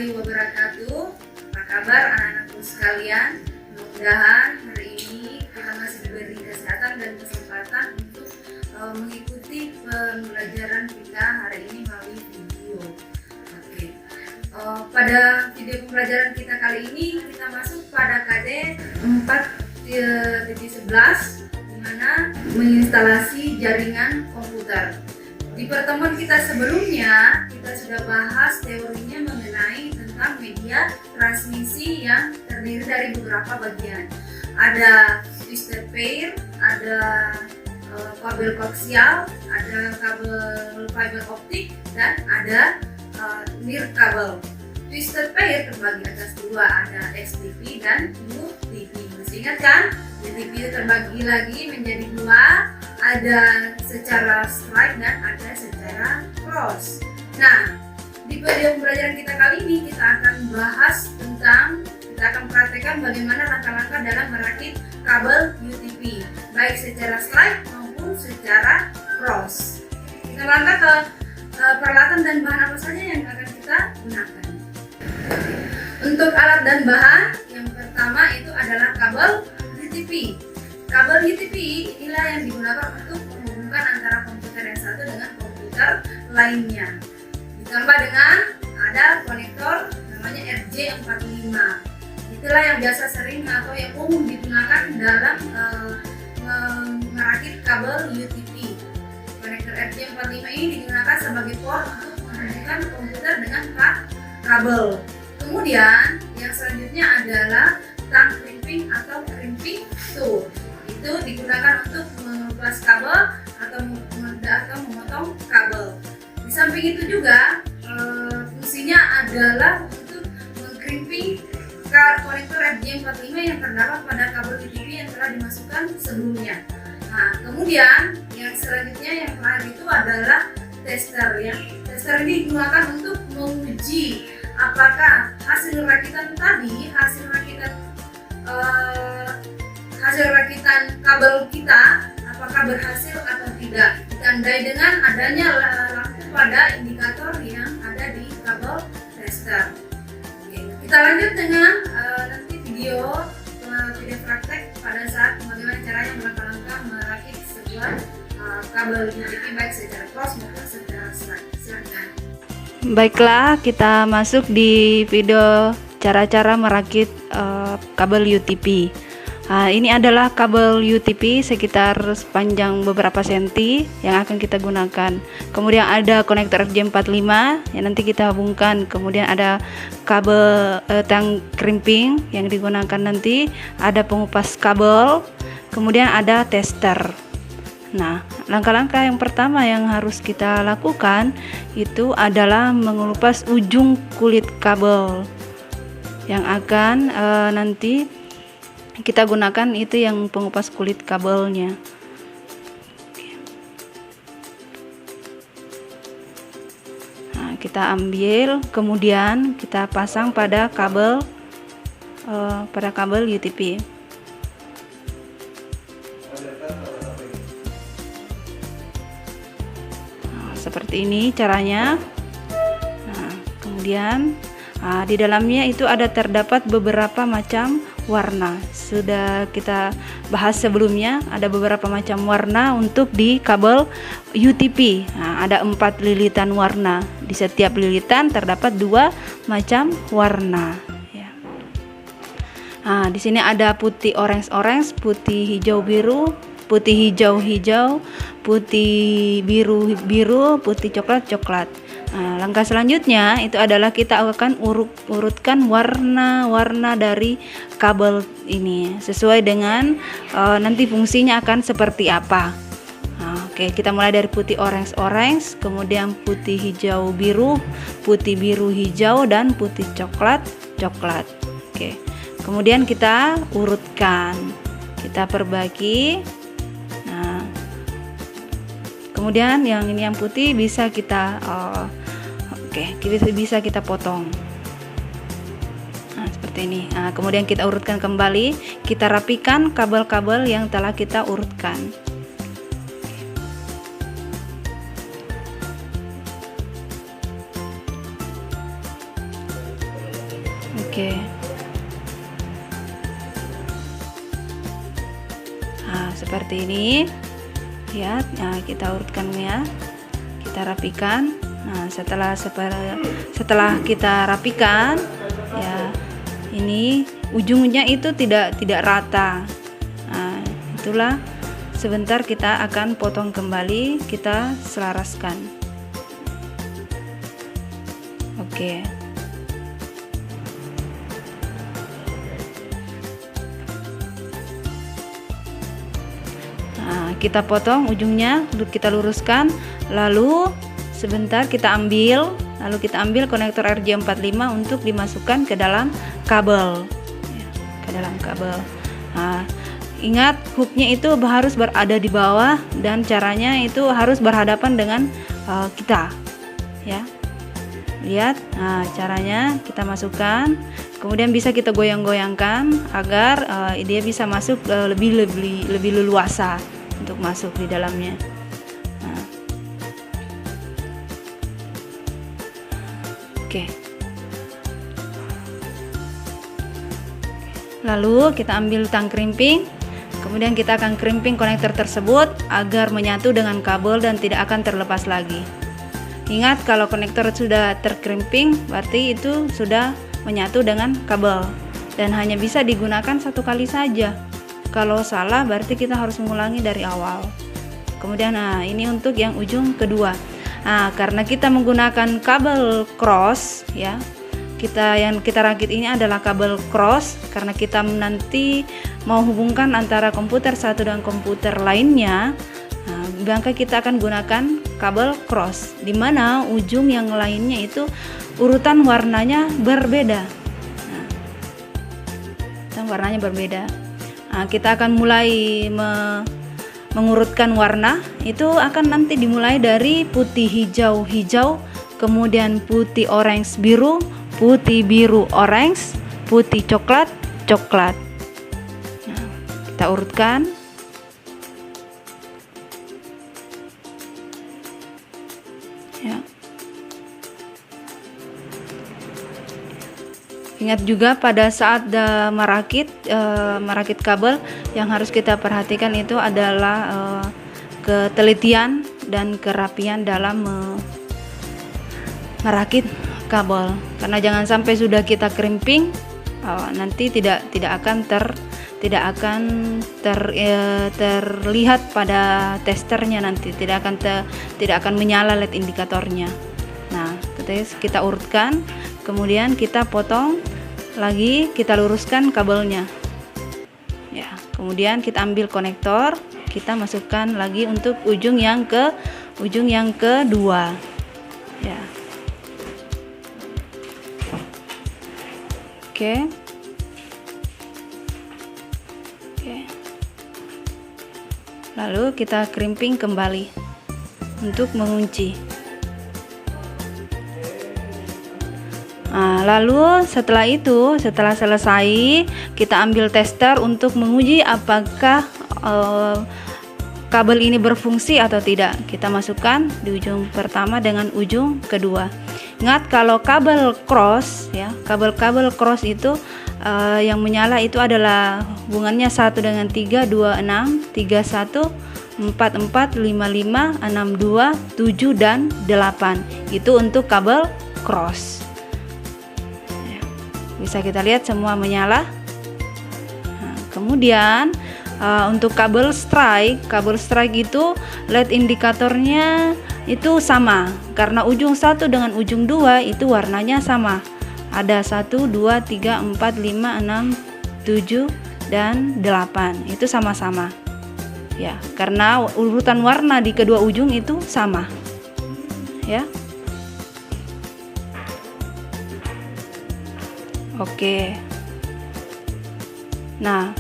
warahmatullahi wabarakatuh. Apa kabar anak-anakku sekalian? Mudah-mudahan hari ini kita masih diberi kesehatan dan kesempatan untuk mengikuti pembelajaran kita hari ini melalui video. Oke. Pada video pembelajaran kita kali ini kita masuk pada KD 4.11 di mana menginstalasi jaringan komputer. Di pertemuan kita sebelumnya, kita sudah bahas teorinya mengenai tentang media transmisi yang terdiri dari beberapa bagian. Ada twisted pair, ada kabel koaksial, ada kabel fiber optik, dan ada nirkabel. Twisted pair terbagi atas dua, ada XTP dan UTP. Masih ingat kan? UTP terbagi lagi menjadi dua, ada secara straight dan ada secara cross. Nah, di video pembelajaran kita kali ini kita akan praktekkan bagaimana langkah-langkah dalam merakit kabel UTP, baik secara straight maupun secara cross. Kita langkah ke peralatan dan bahan apa saja yang akan kita gunakan. Untuk alat dan bahan, yang pertama itu adalah kabel UTP. Kabel UTP inilah yang digunakan untuk menghubungkan antara komputer yang satu dengan komputer lainnya. Ditambah dengan ada konektor namanya RJ45. Itulah yang biasa sering atau yang umum digunakan dalam merakit kabel UTP. Konektor RJ45 ini digunakan sebagai port untuk menghubungkan komputer dengan kabel. Kemudian yang selanjutnya adalah tang crimping atau crimping tool. Itu digunakan untuk mengelupas kabel atau memotong kabel. Di samping itu juga fungsinya adalah untuk mengkrimping konektor RJ45 yang terdapat pada kabel UTP yang telah dimasukkan sebelumnya. Nah, kemudian yang selanjutnya yang terakhir itu adalah tester. Tester ini digunakan untuk menguji apakah hasil rakitan kabel kita apakah berhasil atau tidak, ditandai dengan adanya lampu pada indikator yang ada di kabel tester. Oke, kita lanjut dengan nanti video praktek pada saat bagaimana caranya melangkah-langkah merakit sebuah kabel UTP baik secara cross maupun secara straight. Silakan. Baiklah, kita masuk di video cara-cara merakit kabel UTP. Ini adalah kabel UTP sekitar sepanjang beberapa senti yang akan kita gunakan. Kemudian ada konektor RJ45 yang nanti kita hubungkan. Kemudian ada kabel tang crimping yang digunakan nanti. Ada pengupas kabel. Kemudian ada tester. Nah, langkah-langkah yang pertama yang harus kita lakukan itu adalah mengelupas ujung kulit kabel yang akan nanti kita gunakan, itu yang pengupas kulit kabelnya. Nah, kita ambil, kemudian kita pasang pada kabel UTP. Seperti ini caranya. Nah, kemudian di dalamnya itu terdapat beberapa macam warna. Sudah kita bahas sebelumnya, ada beberapa macam warna untuk di kabel UTP. Nah, ada 4 lilitan warna. Di setiap lilitan terdapat 2 macam warna. Ya. Nah, di sini ada putih orange, putih hijau biru, putih hijau-hijau, putih biru-biru, putih coklat-coklat. Nah, langkah selanjutnya itu adalah kita akan urutkan warna-warna dari kabel ini sesuai dengan nanti fungsinya akan seperti apa. Nah, oke, kita mulai dari putih orange, kemudian putih hijau biru, putih biru hijau, dan putih coklat. Oke, kemudian kita urutkan, kita perbagi. Nah, kemudian yang putih bisa kita bisa kita potong. Nah, seperti ini. Nah, kemudian kita urutkan kembali, kita rapikan kabel-kabel yang telah kita urutkan. Oke. Nah, seperti ini. Lihat, nah, kita urutkan ya. Kita rapikan. Nah, setelah kita rapikan, ya, ini ujungnya itu tidak rata. Nah, itulah sebentar kita akan potong kembali, kita selaraskan. Oke. Nah, kita potong ujungnya, kita luruskan, lalu sebentar kita ambil, konektor RJ45 untuk dimasukkan ke dalam kabel, ya, ke dalam kabel. Nah, ingat hooknya itu harus berada di bawah dan caranya itu harus berhadapan dengan kita, ya. Lihat, nah caranya kita masukkan, kemudian bisa kita goyang-goyangkan agar dia bisa masuk lebih leluasa untuk masuk di dalamnya. Nah. Oke. Lalu kita ambil tang krimping, kemudian kita akan krimping konektor tersebut agar menyatu dengan kabel dan tidak akan terlepas lagi. Ingat, kalau konektor sudah terkrimping berarti itu sudah menyatu dengan kabel dan hanya bisa digunakan satu kali saja. Kalau salah berarti kita harus mengulangi dari awal. Kemudian nah ini untuk yang ujung kedua. Nah, karena kita menggunakan kabel cross, ya, yang kita rakit ini adalah kabel cross karena kita nanti mau hubungkan antara komputer satu dan komputer lainnya. Nah, maka kita akan gunakan kabel cross, di mana ujung yang lainnya itu urutan warnanya berbeda. Nah, warnanya berbeda. Nah, kita akan mulai mengurutkan warna. Itu akan nanti dimulai dari putih hijau hijau, kemudian putih orange biru, putih biru orange, putih coklat coklat. Nah, kita urutkan. Ya. Ingat juga pada saat merakit kabel yang harus kita perhatikan itu adalah ketelitian dan kerapian dalam merakit kabel. Karena jangan sampai sudah kita krimping nanti tidak akan terlihat pada testernya, nanti tidak akan menyala LED indikatornya. Nah, kita urutkan, kemudian kita potong lagi, kita luruskan kabelnya. Ya, kemudian kita ambil konektor, kita masukkan lagi untuk ujung yang kedua. Ya. Oke. Lalu kita krimping kembali untuk mengunci. Nah, lalu setelah selesai, kita ambil tester untuk menguji apakah kabel ini berfungsi atau tidak. Kita masukkan di ujung pertama dengan ujung kedua. Ingat, kalau kabel cross, ya, kabel cross itu yang menyala itu adalah hubungannya 1 dengan 3, 2, 6, 3, 1, 4, 4, 5, 5, 6, 2, 7, dan 8. Itu untuk kabel cross. Ya, bisa kita lihat semua menyala. Nah, kemudian untuk kabel strike itu LED indikatornya itu sama, karena ujung 1 dengan ujung 2 itu warnanya sama. Ada 1, 2, 3, 4, 5, 6, 7, dan 8. Itu sama-sama. Ya, karena urutan warna di kedua ujung itu sama. Ya. Oke. Nah,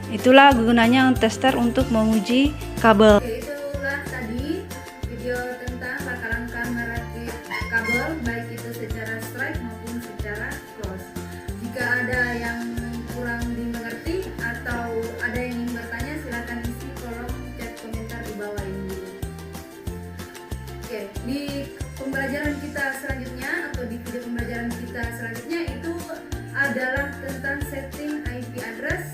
itulah gunanya tester untuk menguji kabel. Itulah tadi video tentang langkah-langkah merakit kabel, baik itu secara strike maupun secara cross. Jika ada yang kurang dimengerti atau ada yang ingin bertanya, silakan isi kolom chat komentar di bawah ini. Oke, di pembelajaran kita selanjutnya atau di video pembelajaran kita selanjutnya itu adalah tentang setting IP address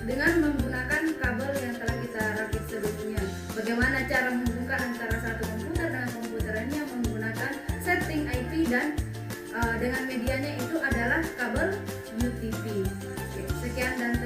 dengan menggunakan kabel yang telah kita rakit sebelumnya. Bagaimana cara menghubungkan antara satu komputer dengan komputer lainnya menggunakan setting IP dan dengan medianya itu adalah kabel UTP. Oke, sekian dan